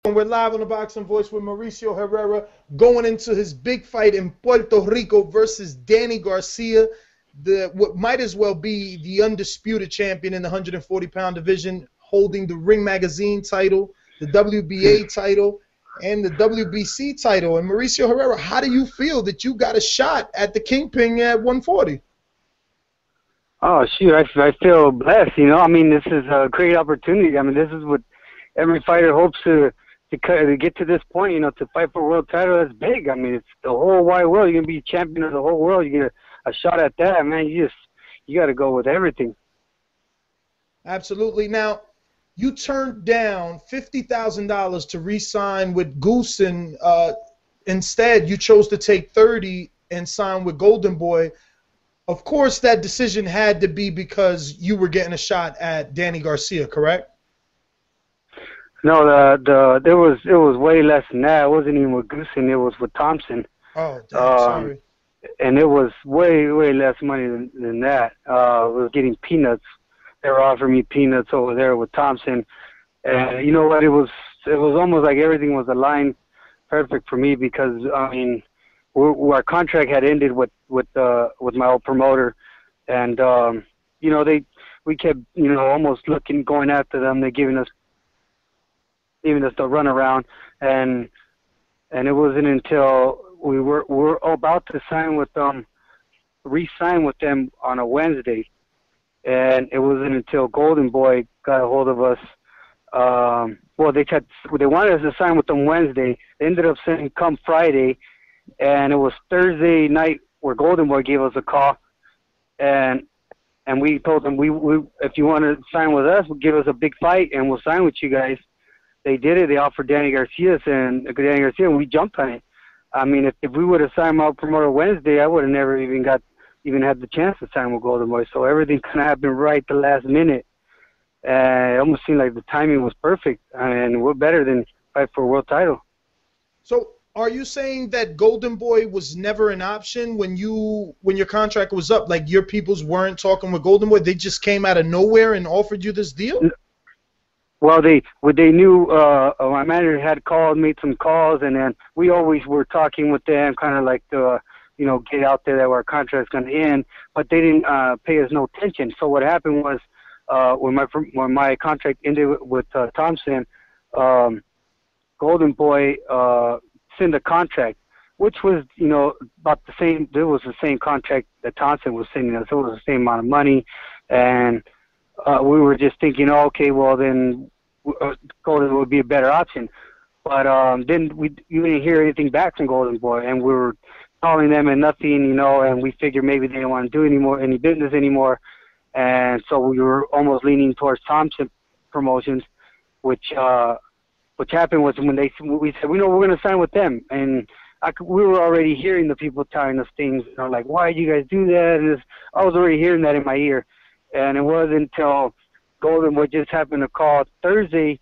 We're live on the Boxing Voice with Mauricio Herrera going into his big fight in Puerto Rico versus Danny Garcia, what might as well be the undisputed champion in the 140-pound division, holding the Ring Magazine title, the WBA title, and the WBC title. And Mauricio Herrera, how do you feel that you got a shot at the Kingpin at 140? Oh, shoot, I feel blessed, you know. I mean, this is a great opportunity. I mean, this is what every fighter hopes to get to this point, you know, to fight for a world title. That's big. I mean, it's the whole wide world. You're going to be champion of the whole world. You get a shot at that, man. You got to go with everything. Absolutely. Now, you turned down $50,000 to re-sign with Goose, and instead you chose to take $30,000 and sign with Golden Boy. Of course, that decision had to be because you were getting a shot at Danny Garcia, correct? No, it was way less than that. It wasn't even with Goosen. It was with Thompson. Oh, damn, sorry. And it was way less money than that. I was getting peanuts. They were offering me peanuts over there with Thompson. And you know what? It was almost like everything was aligned perfect for me because I mean, our contract had ended with my old promoter, and you know we kept almost going after them. They giving us the runaround, and it wasn't until we were about to re-sign with them on a Wednesday, and it wasn't until Golden Boy got a hold of us. Well, they wanted us to sign with them Wednesday. They ended up saying come Friday, and it was Thursday night where Golden Boy gave us a call, and we told them we if you want to sign with us, give us a big fight, and we'll sign with you guys. They did it. They offered Danny Garcia, and we jumped on it. I mean, if we would have signed my promoter Wednesday, I would have never even had the chance to sign with Golden Boy. So everything kind of happened right the last minute. It almost seemed like the timing was perfect, and we're better than fight for a world title. So, are you saying that Golden Boy was never an option when your contract was up? Like your peoples weren't talking with Golden Boy; they just came out of nowhere and offered you this deal? Well, they knew my manager had called, made some calls, and then we always were talking with them, kind of like get out there that our contract's going to end, but they didn't pay us no attention. So what happened was when my contract ended with Thompson, Golden Boy sent a contract, which was about the same. It was the same contract that Thompson was sending us. It was the same amount of money, and we were just thinking, oh, okay, well then Golden would be a better option. But then you didn't hear anything back from Golden Boy, and we were calling them and nothing, and we figured maybe they didn't want to do any business anymore, and so we were almost leaning towards Thompson Promotions, which happened was when we said, we're going to sign with them, and we were already hearing the people telling us things, like, why did you guys do that? And I was already hearing that in my ear. And it wasn't until Golden Boy just happened to call Thursday.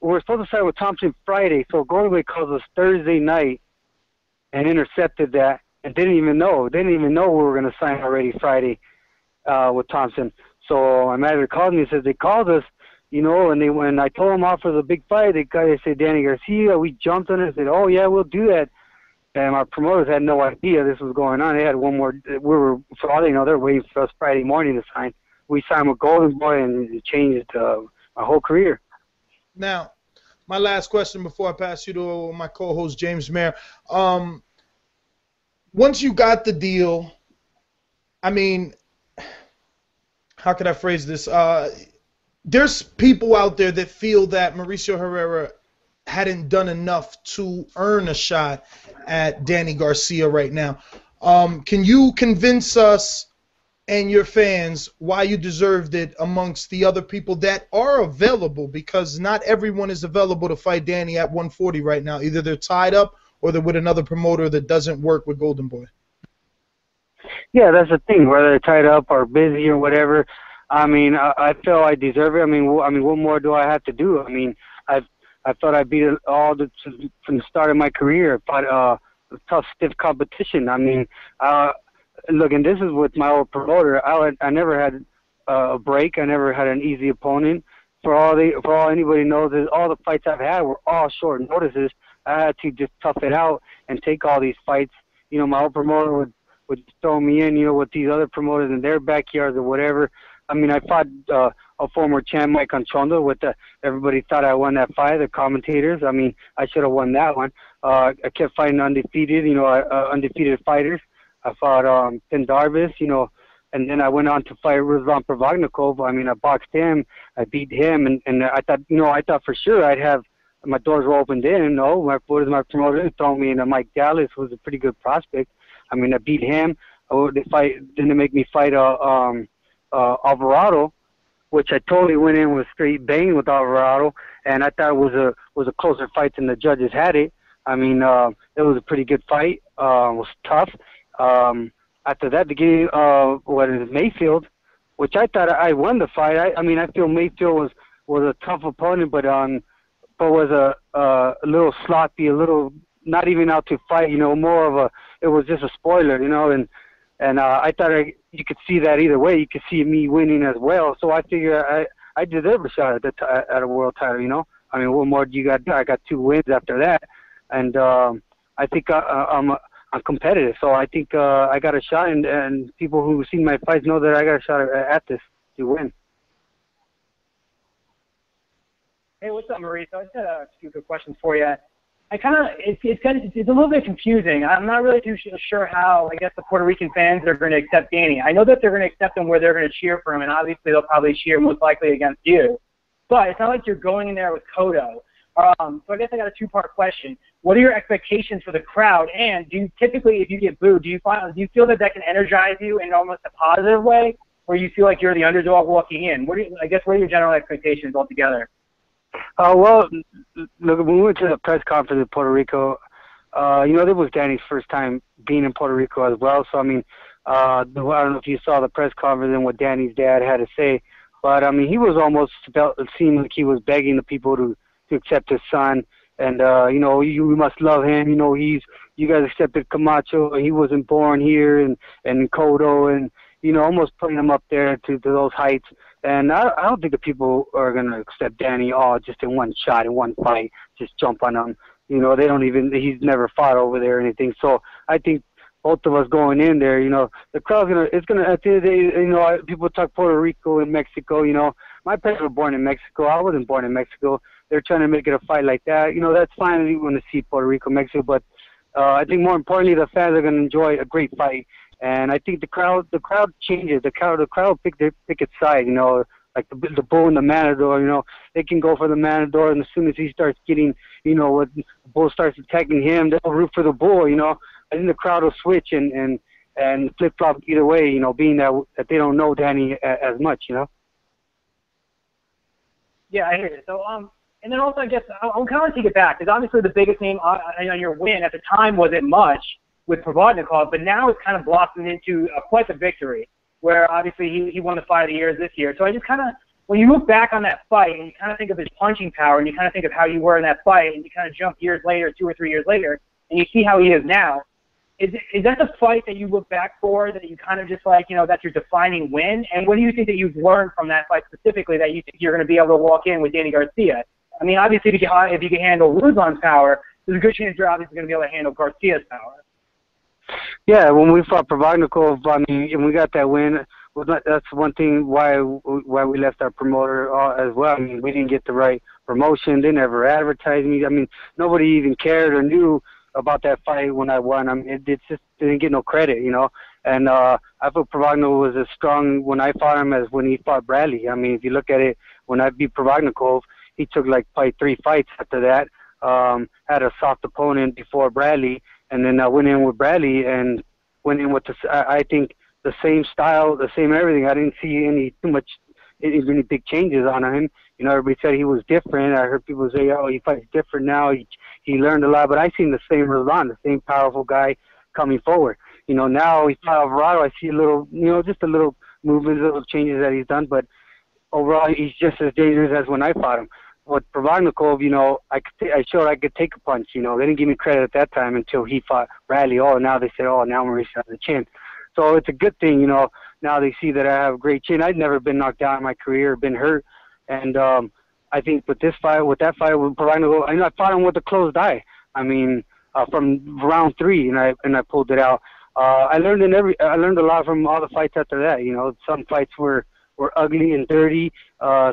We were supposed to sign with Thompson Friday, so Golden Boy calls us Thursday night and intercepted that and didn't even know. They didn't even know we were going to sign already Friday with Thompson. So my manager called me and said they called us, and when I told them off for the big fight, they said Danny Garcia. We jumped on it and said, oh, yeah, we'll do that. And our promoters had no idea this was going on. They had one more. We were, for all they know, they're waiting for us Friday morning to sign. We signed with Golden Boy, and it changed my whole career. Now, my last question before I pass you to my co-host James Mayer. Once you got the deal, I mean, how could I phrase this? There's people out there that feel that Mauricio Herrera hadn't done enough to earn a shot at Danny Garcia right now. Can you convince us and your fans why you deserved it amongst the other people that are available? Because not everyone is available to fight Danny at 140 right now. Either they're tied up or they're with another promoter that doesn't work with Golden Boy. Yeah, that's the thing. Whether they're tied up or busy or whatever, I mean, I feel I deserve it. I mean, what more do I have to do? I mean, I thought I beat it all from the start of my career, but tough, stiff competition. I mean, look, and this is with my old promoter. I never had a break. I never had an easy opponent. for all anybody knows is all the fights I've had were all short notices. I had to just tough it out and take all these fights. You know, my old promoter would throw me in, you know, with these other promoters in their backyards or whatever. I mean, I fought a former champ, Mike Anchondo, with everybody thought I won that fight, the commentators. I mean, I should have won that one. I kept fighting undefeated, you know, undefeated fighters. I fought Tim Darvis, you know, and then I went on to fight Ruslan Provodnikov. I mean, I boxed him, I beat him, and I thought, you know, I thought for sure I'd have my doors were open. Didn't know. My promoter thrown me into Mike Dallas, who was a pretty good prospect. I mean, I beat him. Then they make me fight Alvarado, which I totally went in with straight bang with Alvarado, and I thought it was a closer fight than the judges had it. I mean, it was a pretty good fight. It was tough. After that, the game Mayfield, which I thought I won the fight. I mean, I feel Mayfield was a tough opponent, but was a little sloppy, a little not even out to fight. You know, more of it was just a spoiler. You know, and I thought you could see that either way. You could see me winning as well. So I figure I deserve a shot at a world title. You know, I mean, what more do you got? I got 2 wins after that, and I think I'm competitive. So I think I got a shot, and people who've seen my fights know that I got a shot at this to win. Hey, what's up, Mauricio? I just had a few good questions for you. It's a little bit confusing. I'm not really too sure how, I guess, the Puerto Rican fans are going to accept Danny. I know that they're going to accept him where they're going to cheer for him, and obviously they'll probably cheer most likely against you. But it's not like you're going in there with Cotto. So I guess I got a 2-part question. What are your expectations for the crowd? And do you typically, if you get booed, do you feel that can energize you in almost a positive way, or you feel like you're the underdog walking in? What are your general expectations altogether? Well, look, when we went to the press conference in Puerto Rico, you know, that was Danny's first time being in Puerto Rico as well. So, I mean, I don't know if you saw the press conference and what Danny's dad had to say, but, I mean, he was almost it seemed like he was begging the people to accept his son. And, you know, you must love him. You know, you guys accepted Camacho. He wasn't born here, and Cotto, and, you know, almost putting him up there to those heights. And I don't think the people are going to accept Danny just in one shot, in one fight, just jump on him. You know, he's never fought over there or anything. So I think both of us going in there, you know, the crowd's at the end of the day, you know, people talk Puerto Rico and Mexico, you know. My parents were born in Mexico. I wasn't born in Mexico. They're trying to make it a fight like that. You know, that's fine if you want to see Puerto Rico, Mexico, but I think more importantly, the fans are going to enjoy a great fight. And I think the crowd changes. The crowd pick its side. You know, like the bull and the matador. You know, they can go for the matador, and as soon as he starts getting, you know, when the bull starts attacking him, they'll root for the bull. You know, I think the crowd will switch and flip flop either way. You know, being that they don't know Danny as much. You know. Yeah, I hear you. So and then also I guess I'll kind of take it back because obviously the biggest name on your win at the time wasn't much with Provodnikov, but now it's kind of blossomed into quite the victory, where obviously he won the Fight of the Year this year. So I just kind of, when you look back on that fight and you kind of think of his punching power and you kind of think of how you were in that fight and you kind of jump years later, 2 or 3 years later, and you see how he is now, is that the fight that you look back for, that you kind of just like, you know, that's your defining win? And what do you think that you've learned from that fight specifically that you think you're going to be able to walk in with Danny Garcia? I mean, obviously if you can handle Ruslan's power, there's a good chance you're obviously going to be able to handle Garcia's power. Yeah, when we fought Provodnikov, I mean, and we got that win. That's one thing why we left our promoter as well. I mean, we didn't get the right promotion. They never advertised me. I mean, nobody even cared or knew about that fight when I won. I mean, it just didn't get no credit, you know. And I thought Provodnikov was as strong when I fought him as when he fought Bradley. I mean, if you look at it, when I beat Provodnikov, he took like probably 3 fights after that. Had a soft opponent before Bradley. And then I went in with Bradley and went in with I think the same style, the same everything. I didn't see any big changes on him. You know, everybody said he was different. I heard people say, "Oh, he fights different now. He learned a lot." But I seen the same Ruslan, the same powerful guy coming forward. You know, now he fought Alvarado. I see a little, you know, just a little movements, little changes that he's done. But overall, he's just as dangerous as when I fought him. With Provodnikov, you know, I showed I could take a punch. You know, they didn't give me credit at that time until he fought Bradley. Oh, now they said, oh, now Mauricio has a chin. So it's a good thing, you know. Now they see that I have a great chin. I'd never been knocked out in my career, been hurt, And I think with that fight with Provodnikov, I fought him with a closed eye. I mean, from round 3, and I pulled it out. I learned a lot from all the fights after that. You know, some fights were ugly and dirty.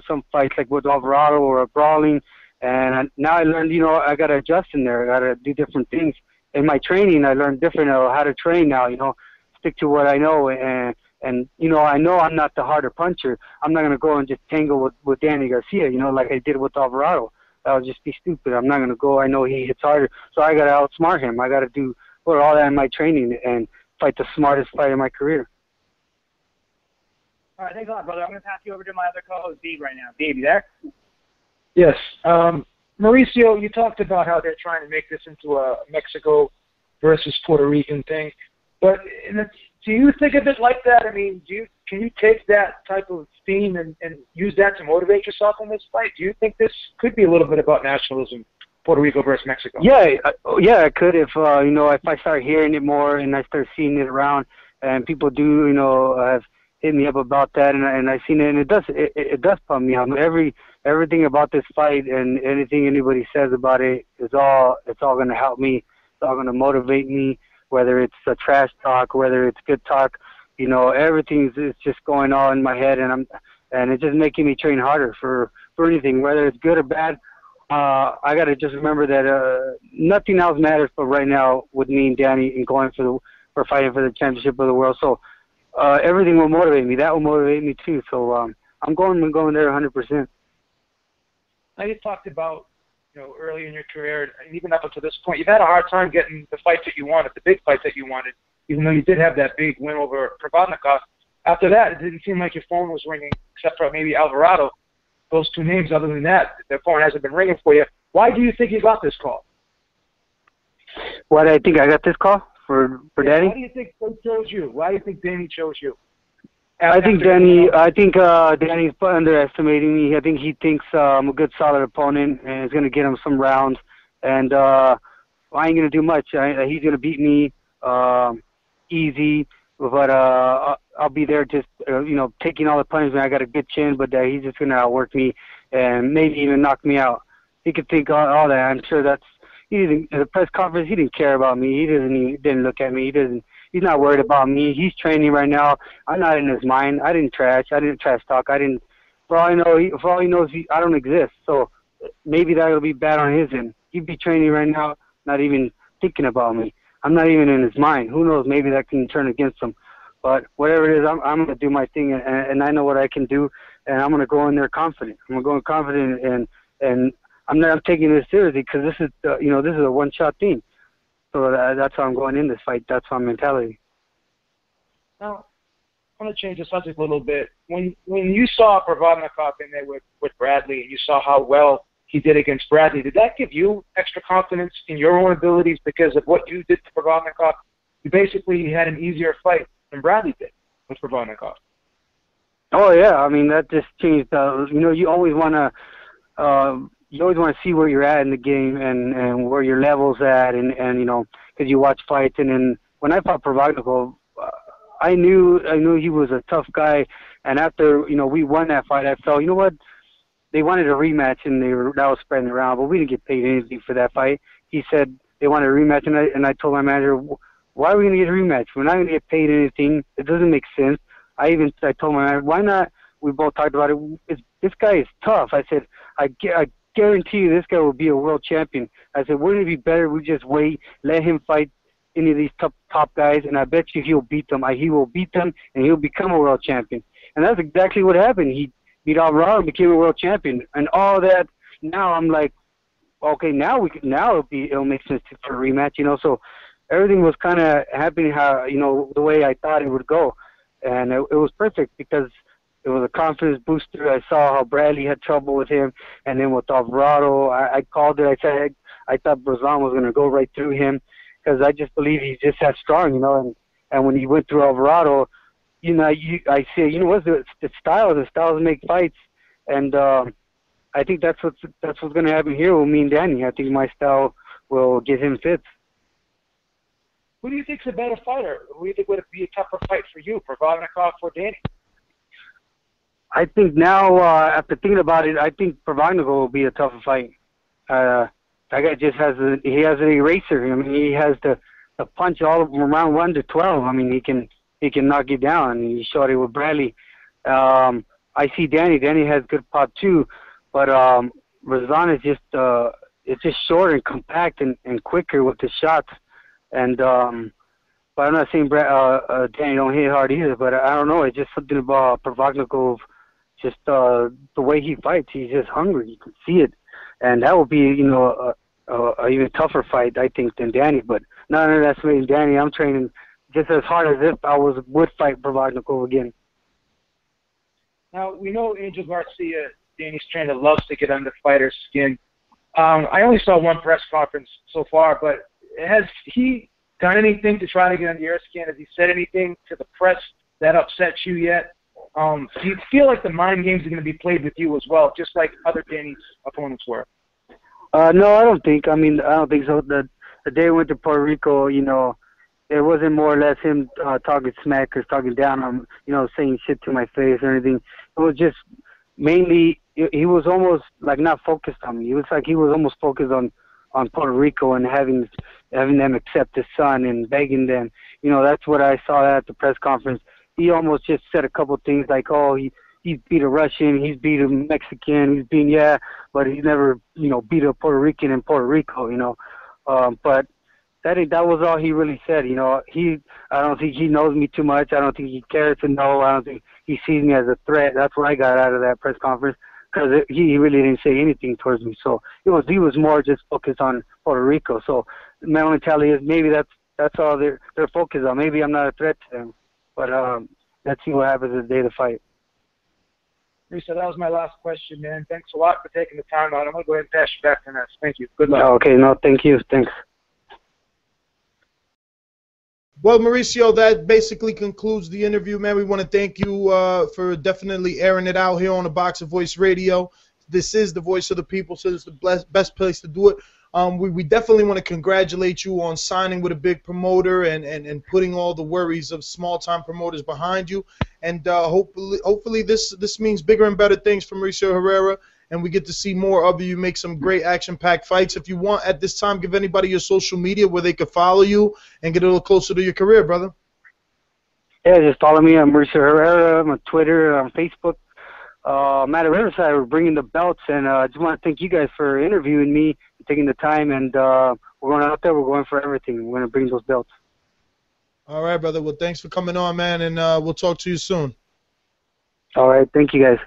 Some fights like with Alvarado were brawling. And now I learned, you know, I got to adjust in there. I got to do different things. In my training, I learned different how to train now, you know, stick to what I know. And you know I'm not the harder puncher. I'm not going to go and just tangle with Danny Garcia, you know, like I did with Alvarado. That would just be stupid. I'm not going to go. I know he hits harder. So I got to outsmart him. I got to put all that in my training and fight the smartest fight of my career. All right, thanks a lot, brother. I'm going to pass you over to my other co-host, Beeb, right now. Beeb, you there? Yes. Mauricio, you talked about how they're trying to make this into a Mexico versus Puerto Rican thing. But do you think of it like that? I mean, can you take that type of theme and use that to motivate yourself in this fight? Do you think this could be a little bit about nationalism, Puerto Rico versus Mexico? Yeah, I could if you know, if I start hearing it more and I start seeing it around, and people do, you know, have hit me up about that, and I've seen it, and it does pump me up. Everything about this fight and anything anybody says about it's all going to help me. It's all going to motivate me. Whether it's a trash talk, whether it's good talk, you know, everything's just going on in my head, and it's just making me train harder for anything, whether it's good or bad. I got to just remember that nothing else matters but right now with me and Danny and going for fighting for the championship of the world. So everything will motivate me. That will motivate me too. So I'm going there 100%. Now you talked about, you know, early in your career, and even up until this point, you've had a hard time getting the fights that you wanted, the big fights that you wanted, even though you did have that big win over Provodnikov. After that, it didn't seem like your phone was ringing, except for maybe Alvarado. Those two names, other than that, the phone hasn't been ringing for you. Why do you think you got this call? Why do I think I got this call for Danny? Why do you think they chose you? Why do you think Danny chose you? I think Danny's underestimating me. I think he thinks I'm a good, solid opponent, and it's going to get him some rounds. And I ain't going to do much. He's going to beat me easy, but I'll be there just, you know, taking all the punishment. I got a good chin, but he's just going to outwork me and maybe even knock me out. He could think all that. I'm sure at the press conference, he didn't care about me. He didn't look at me. He's not worried about me. He's training right now. I'm not in his mind. I didn't trash talk. For all he knows, I don't exist. So maybe that'll be bad on his end. He'd be training right now, not even thinking about me. I'm not even in his mind. Who knows? Maybe that can turn against him. But whatever it is, I'm going to do my thing, and I know what I can do, and I'm going to go in there confident. I'm going to go in confident, and I'm taking this seriously because this is a one-shot thing. So that's how I'm going in this fight. That's my mentality. Now, I want to change the subject a little bit. When you saw Provodnikov in there with Bradley, and you saw how well he did against Bradley, did that give you extra confidence in your own abilities because of what you did to Provodnikov? You basically had an easier fight than Bradley did with Provodnikov. Oh yeah, I mean that just changed. You always want to see where you're at in the game and where your level's at, and you know, because you watch fights. And then when I fought Provodnikov, I knew he was a tough guy. And after, you know, we won that fight, I felt, you know what, they wanted a rematch, and that was spreading around, but we didn't get paid anything for that fight. He said they wanted a rematch, and I told my manager, why are we going to get a rematch? We're not going to get paid anything. It doesn't make sense. I told my manager, why not? We both talked about it. This guy is tough. I said, I guarantee you this guy will be a world champion. I said, wouldn't it be better if we just wait, let him fight any of these top guys, and I bet you he'll beat them. He will beat them, and he'll become a world champion. And that's exactly what happened. He beat Alvarado and became a world champion. And all that, now I'm like, okay, now it'll make sense for a rematch, you know. So everything was kind of happening how, you know, the way I thought it would go. And it was perfect because it was a confidence booster. I saw how Bradley had trouble with him, and then with Alvarado, I called it. I said I thought Brazan was going to go right through him because I just believe he's just that strong, you know. And when he went through Alvarado, you know, I say, you know what, the styles make fights, and I think that's what's going to happen here with me and Danny. I think my style will give him fits. Who do you think's a better fighter? Who do you think would be a tougher fight for you, Provodnikov or Danny? I think now, after thinking about it, I think Provodnikov will be a tougher fight. That guy just he has an eraser. I mean, he has the punch all from round 1 to 12. I mean, he can knock you down. He showed it with Bradley. I see Danny. Danny has good pop too, but Razan is just it's just short and compact and quicker with the shots. And but I'm not saying Danny don't hit hard either. But I don't know. It's just something about Provodnikov. Just the way he fights, he's just hungry. You can see it, and that would be a even tougher fight, I think, than Danny. But none of that's me. Danny, I'm training just as hard as if I would fight Provodnikov again. Now, we know Angel Garcia, Danny's trainer, loves to get under fighters' skin. I only saw one press conference so far, but has he done anything to try to get under your skin? Has he said anything to the press that upsets you yet? Do you feel like the mind games are going to be played with you as well, just like other Danny's opponents were? No, I don't think. I mean, I don't think so. The day we went to Puerto Rico, it wasn't more or less him talking smack or talking down on, saying shit to my face or anything. It was just mainly, he was almost like not focused on me. It was like he was almost focused on Puerto Rico and having them accept his son and begging them. That's what I saw at the press conference. He almost just said a couple things like, oh, he's beat a Russian, he's beat a Mexican, he's been, but he's never, beat a Puerto Rican in Puerto Rico, but that was all he really said. I don't think he knows me too much. I don't think he cares to know. I don't think he sees me as a threat. That's what I got out of that press conference, because he really didn't say anything towards me. So he was more just focused on Puerto Rico. So my only tally is maybe that's all they're focused on. Maybe I'm not a threat to them. But let's see what happens the day of the fight. Lisa, that was my last question, man. Thanks a lot for taking the time out. I'm going to go ahead and pass you back to Ness. Thank you. Good luck. Okay, no, thank you. Thanks. Well, Mauricio, that basically concludes the interview, man. We want to thank you for definitely airing it out here on the Boxer Voice Radio. This is the voice of the people, so it's the best place to do it. We definitely want to congratulate you on signing with a big promoter and putting all the worries of small-time promoters behind you. And hopefully this means bigger and better things for Mauricio Herrera, and we get to see more of you make some great action-packed fights. If you want, at this time, give anybody your social media where they could follow you and get a little closer to your career, brother. Yeah, just follow me on Mauricio Herrera. I'm on Twitter, on Facebook. Matt at Riverside, we're bringing the belts, and I just want to thank you guys for interviewing me, taking the time, and we're going out there. We're going for everything. We're going to bring those belts. All right, brother. Well, thanks for coming on, man, and we'll talk to you soon. All right. Thank you, guys.